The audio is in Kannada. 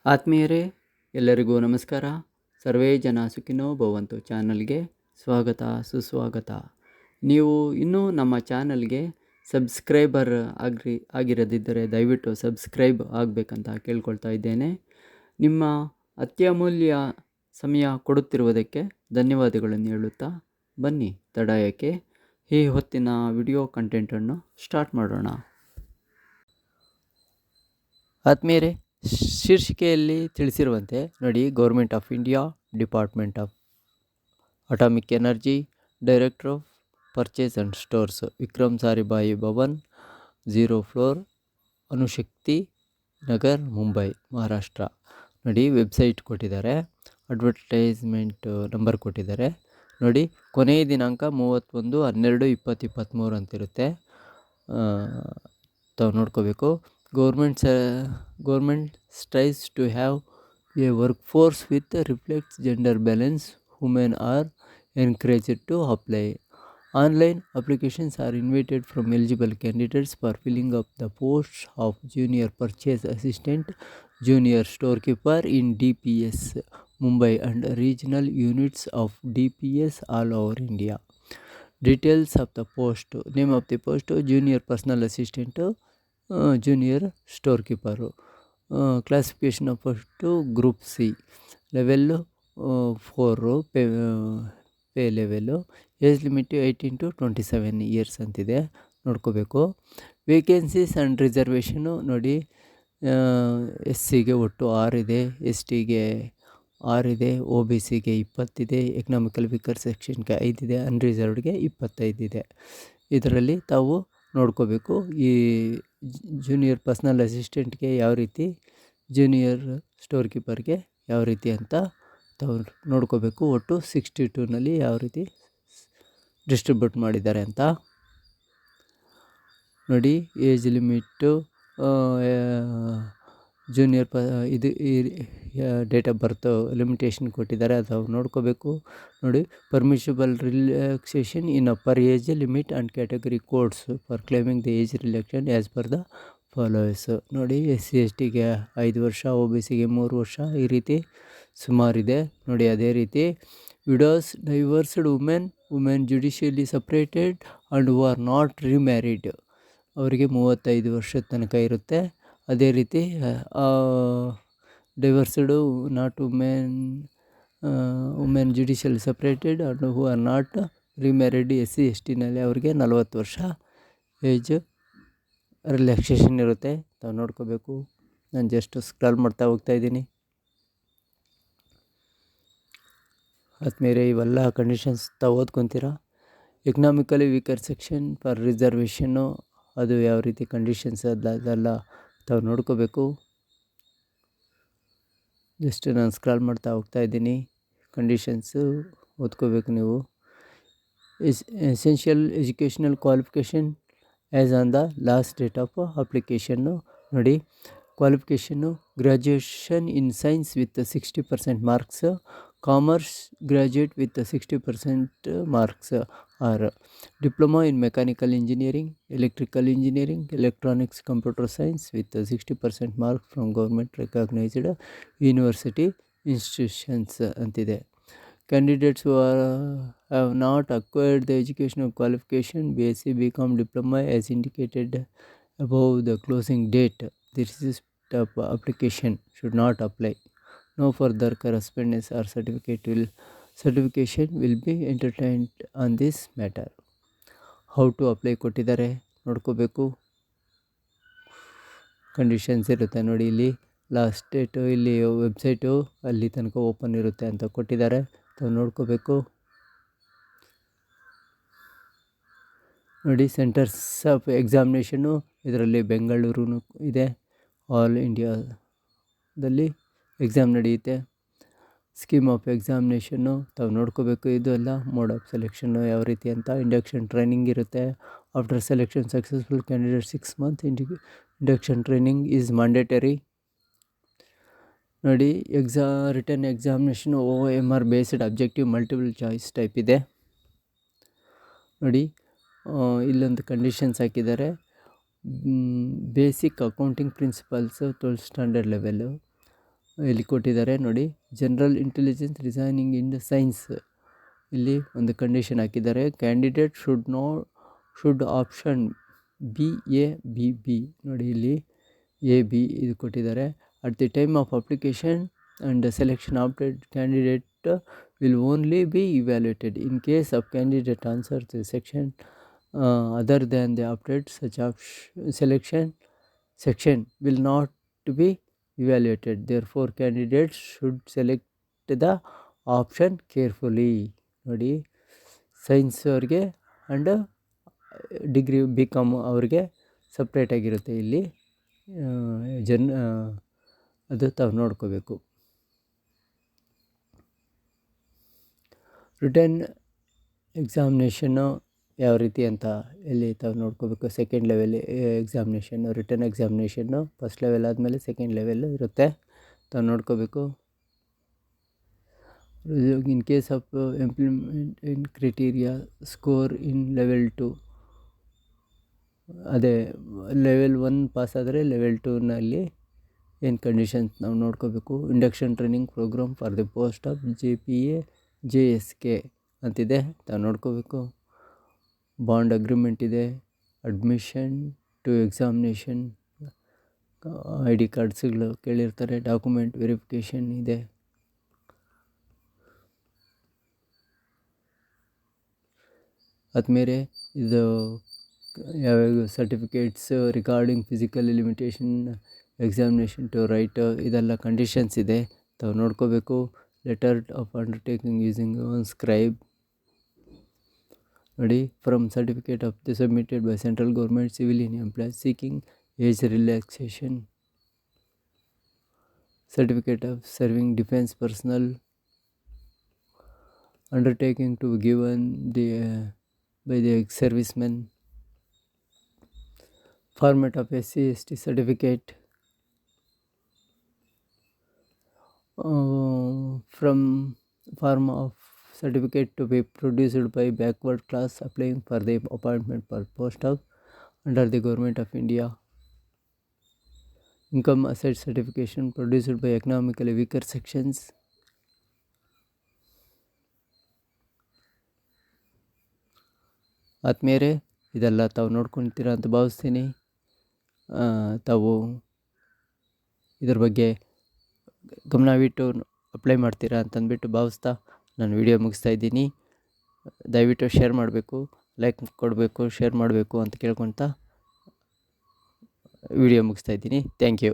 ಆತ್ಮೀಯರೇ, ಎಲ್ಲರಿಗೂ ನಮಸ್ಕಾರ. ಸರ್ವೇ ಜನ ಸುಖಿನೋ ಭವಂತು ಚಾನಲ್ಗೆ ಸ್ವಾಗತ ಸುಸ್ವಾಗತ. ನೀವು ಇನ್ನೂ ನಮ್ಮ ಚಾನಲ್ಗೆ ಸಬ್ಸ್ಕ್ರೈಬರ್ ಆಗಿರದಿದ್ದರೆ ದಯವಿಟ್ಟು ಸಬ್ಸ್ಕ್ರೈಬ್ ಆಗಬೇಕಂತ ಕೇಳ್ಕೊಳ್ತಾ ಇದ್ದೇನೆ. ನಿಮ್ಮ ಅತ್ಯಮೂಲ್ಯ ಸಮಯ ಕೊಡುತ್ತಿರುವುದಕ್ಕೆ ಧನ್ಯವಾದಗಳನ್ನು ಹೇಳುತ್ತಾ ಬನ್ನಿ ತಡ ಯಾಕೆ, ಈ ಹೊತ್ತಿನ ವಿಡಿಯೋ ಕಂಟೆಂಟನ್ನು ಸ್ಟಾರ್ಟ್ ಮಾಡೋಣ. ಆತ್ಮೀಯರೇ, ಶೀರ್ಷಿಕೆಯಲ್ಲಿ ತಿಳಿಸಿರುವಂತೆ ನೋಡಿ, government of India, department of atomic energy, director of purchase and stores, Vikram Sarabhai Bhavan, 0 floor, Anushakti Nagar, Mumbai, Maharashtra. ನೋಡಿ, ವೆಬ್ಸೈಟ್ ಕೊಟ್ಟಿದ್ದಾರೆ, ಅಡ್ವರ್ಟೈಸ್ಮೆಂಟ್ ನಂಬರ್ ಕೊಟ್ಟಿದ್ದಾರೆ. ನೋಡಿ, ಕೊನೆಯ ದಿನಾಂಕ 31/12/2023 ಅಂತಿರುತ್ತೆ. ತಾವು ನೋಡ್ಕೋಬೇಕು. Government strives to have a workforce with reflects gender balance. Women are encouraged to apply. Online applications are invited from eligible candidates for filling up the posts of junior purchase assistant, junior storekeeper in DPS Mumbai and regional units of DPS all over India. Details of the post: name of the post junior personal assistant, junior storekeeper. Classification of post group C, level 4, pay level. Age limit 18 to 27 years ಅಂತಿದೆ, ನೋಡ್ಕೋಬೇಕು. ವೇಕೆನ್ಸೀಸ್ ಆ್ಯಂಡ್ ರಿಸರ್ವೇಷನು ನೋಡಿ, SCಗೆ ಒಟ್ಟು 6 ಇದೆ, STಗೆ 6 ಇದೆ, OBCಗೆ 20 ಇದೆ, ಎಕನಾಮಿಕಲ್ ವೀಕರ್ ಸೆಕ್ಷನ್ಗೆ 5 ಇದೆ, ಅನ್ರಿಸರ್ವ್ಡ್ಗೆ 25 ಇದೆ. ಇದರಲ್ಲಿ ತಾವು ನೋಡ್ಕೋಬೇಕು. ಈ ಜೂನಿಯರ್ ಪರ್ಸ್ನಲ್ ಅಸಿಸ್ಟೆಂಟ್ಗೆ ಯಾವ ರೀತಿ, ಜೂನಿಯರ್ ಸ್ಟೋರ್ ಕೀಪರ್ಗೆ ಯಾವ ರೀತಿ ಅಂತ ತಾವು ನೋಡ್ಕೋಬೇಕು. ಒಟ್ಟು 62ನಲ್ಲಿ ಯಾವ ರೀತಿ ಡಿಸ್ಟ್ರಿಬ್ಯೂಟ್ ಮಾಡಿದ್ದಾರೆ ಅಂತ ನೋಡಿ. ಏಜ್ ಲಿಮಿಟ್ಟು, ಜೂನಿಯರ್ ಇದು ಡೇಟ್ ಆಫ್ ಬರ್ತ್ ಲಿಮಿಟೇಷನ್ ಕೊಟ್ಟಿದ್ದಾರೆ, ಅದು ನೋಡ್ಕೋಬೇಕು. ನೋಡಿ, permissible relaxation in upper age limit and category codes for claiming the age relaxation as per the followers. ನೋಡಿ, SC STಗೆ 5 ವರ್ಷ, OBCಗೆ 3 ವರ್ಷ, ಈ ರೀತಿ ಸುಮಾರಿದೆ ನೋಡಿ. ಅದೇ ರೀತಿ widows, divorced women judicially separated and who are not remarried, ಅವರಿಗೆ 35 ವರ್ಷದ ತನಕ ಇರುತ್ತೆ. ಅದೇ ರೀತಿ divorced not women judicially separated and who are not remarried, SC STನಲ್ಲಿ ಅವರಿಗೆ 40 ವರ್ಷ ಏಜ್ ರಿಲ್ಯಾಕ್ಸೇಷನ್ ಇರುತ್ತೆ. ತಾವು ನೋಡ್ಕೋಬೇಕು. ನಾನು ಜಸ್ಟ್ ಸ್ಕ್ರಾಲ್ ಮಾಡ್ತಾ ಹೋಗ್ತಾ ಇದ್ದೀನಿ. ಆದ್ಮೇಲೆ ಇವೆಲ್ಲ ಕಂಡೀಷನ್ಸ್ ತಾವು ಓದ್ಕೊತೀರಾ. Economically weaker section for reservation, ಅದು ಯಾವ ರೀತಿ ಕಂಡೀಷನ್ಸ್ ಅದೆಲ್ಲ ತಾವು ನೋಡ್ಕೋಬೇಕು. ಜಸ್ಟ್ ನಾನು ಸ್ಕ್ರಾಲ್ ಮಾಡ್ತಾ ಹೋಗ್ತಾ ಇದ್ದೀನಿ. ಕಂಡೀಷನ್ಸು ಓದ್ಕೋಬೇಕು ನೀವು. Essential educational qualification as on the last date of application ನೋಡಿ. Qualification: graduation in science with 60% marks, commerce graduate with 60% marks, or diploma in mechanical engineering, electrical engineering, electronics, computer science with 60% marks from government recognised university institutions ಅಂತಿದೆ. Candidates who have not acquired the educational qualification BSc, BCom, diploma as indicated above the closing date, the receipt of application should not apply. No further correspondence or certification will be entertained on this matter. How to apply ಕೊಟ್ಟಿದ್ದಾರೆ, ನೋಡ್ಕೋಬೇಕು. ಕಂಡೀಷನ್ಸ್ ಇರುತ್ತೆ ನೋಡಿ. ಇಲ್ಲಿ ಲಾಸ್ಟ್ ಡೇಟು, ಇಲ್ಲಿ ವೆಬ್ಸೈಟು ಅಲ್ಲಿ ತನಕ ಓಪನ್ ಇರುತ್ತೆ ಅಂತ ಕೊಟ್ಟಿದ್ದಾರೆ, ತಾವು ನೋಡ್ಕೋಬೇಕು. ನೋಡಿ, ಸೆಂಟರ್ಸ್ ಆಫ್ ಎಕ್ಸಾಮಿನೇಷನ್ನು ಇದರಲ್ಲಿ ಬೆಂಗಳೂರು ಇದೆ. ಆಲ್ ಇಂಡಿಯಾದಲ್ಲಿ ಎಕ್ಸಾಮ್ ನಡೆಯುತ್ತೆ. ಸ್ಕೀಮ್ ಆಫ್ ಎಕ್ಸಾಮಿನೇಷನ್ನು ತಾವು ನೋಡ್ಕೋಬೇಕು. ಇದು ಎಲ್ಲ ಮೋಡ್ ಆಫ್ ಸೆಲೆಕ್ಷನ್ನು ಯಾವ ರೀತಿ ಅಂತ. ಇಂಡಕ್ಷನ್ ಟ್ರೈನಿಂಗ್ ಇರುತ್ತೆ. After selection successful candidate 6 months induction training is mandatory. ನೋಡಿ, written examination OMR based objective multiple choice type ಇದೆ ನೋಡಿ. ಇಲ್ಲೊಂದು ಕಂಡೀಷನ್ಸ್ ಹಾಕಿದ್ದಾರೆ. Basic accounting principles 12th standard level, ಇಲ್ಲಿ ಕೊಟ್ಟಿದ್ದಾರೆ ನೋಡಿ. General intelligence reasoning in the science, ಇಲ್ಲಿ ಒಂದು ಕಂಡೀಷನ್ ಹಾಕಿದ್ದಾರೆ. ಕ್ಯಾಂಡಿಡೇಟ್ ಶುಡ್ ಆಪ್ಷನ್ ಬಿ ನೋಡಿ, ಇಲ್ಲಿ AB ಇದು ಕೊಟ್ಟಿದ್ದಾರೆ. At the time of application and selection opted candidate will only be evaluated. In case of candidate answers the section other than the opted, such section will not be evaluated. Therefore, candidates should select the option carefully. ನೋಡಿ, ಸೈನ್ಸ್ ಅವ್ರಿಗೆ ಆ್ಯಂಡ್ ಡಿಗ್ರಿ BCom ಅವ್ರಿಗೆ ಸಪ್ರೇಟಾಗಿರುತ್ತೆ ಇಲ್ಲಿ. ಅದು ತಾವು ನೋಡ್ಕೋಬೇಕು. ರಿಟರ್ನ್ ಎಕ್ಸಾಮಿನೇಷನ್ನು ಯಾವ ರೀತಿ ಅಂತ ಇಲ್ಲಿ ತಾವು ನೋಡ್ಕೋಬೇಕು. Second level examination, written examination first level ಆದಮೇಲೆ ಸೆಕೆಂಡ್ ಲೆವೆಲ್ ಇರುತ್ತೆ, ತಾವು ನೋಡ್ಕೋಬೇಕು. In case of implement in criteria score in level 2, ಅದೇ ಲೆವೆಲ್ 1 ಪಾಸ್ ಆದರೆ ಲೆವೆಲ್ 2ನಲ್ಲಿ ಏನು ಕಂಡೀಷನ್ಸ್ ನಾವು ನೋಡ್ಕೋಬೇಕು. Induction training program for the post of JPA JSK ಅಂತಿದೆ, ತಾವು ನೋಡ್ಕೋಬೇಕು. ಬಾಂಡ್ ಅಗ್ರಿಮೆಂಟ್ ಇದೆ. ಅಡ್ಮಿಷನ್ ಟು ಎಕ್ಸಾಮಿನೇಷನ್, ID ಕಾರ್ಡ್ಸ್ಗಳು ಕೇಳಿರ್ತಾರೆ. ಡಾಕ್ಯುಮೆಂಟ್ ವೆರಿಫಿಕೇಷನ್ ಇದೆ. ಆದಮೇಲೆ ಇದು ಯಾವ್ಯಾವ certificates regarding physical limitation examination to write, ಇದೆಲ್ಲ ಕಂಡೀಷನ್ಸ್ ಇದೆ, ತಾವು ನೋಡ್ಕೋಬೇಕು. Letter of undertaking using one scribe ನೋಡಿ. From certificate of the submitted by central government civilian employee seeking age relaxation, certificate of serving defence personnel undertaking to given by the ex-servicemen, format of SC/ST certificate, from form of certificate to be produced by backward class applying for the appointment for post of under the Government of India. Income asset certification produced by economically weaker sections. ಆದಮೇಲೆ ಇದೆಲ್ಲ ತಾವು ನೋಡ್ಕೊಳ್ತೀರಾ ಅಂತ ಭಾವಿಸ್ತೀನಿ. ತಾವು ಇದ್ರ ಬಗ್ಗೆ ಗಮನವಿಟ್ಟು ಅಪ್ಲೈ ಮಾಡ್ತೀರಾ ಅಂತಂದ್ಬಿಟ್ಟು ಭಾವಿಸ್ತಾ ನಾನು ವಿಡಿಯೋ ಮುಗಿಸ್ತಾ ಇದ್ದೀನಿ. ದಯವಿಟ್ಟು ಶೇರ್ ಮಾಡಬೇಕು, ಲೈಕ್ ಕೊಡಬೇಕು, ಶೇರ್ ಮಾಡಬೇಕು ಅಂತ ಕೇಳ್ಕೊಳ್ತಾ ವಿಡಿಯೋ ಮುಗಿಸ್ತಾ ಇದ್ದೀನಿ. Thank you.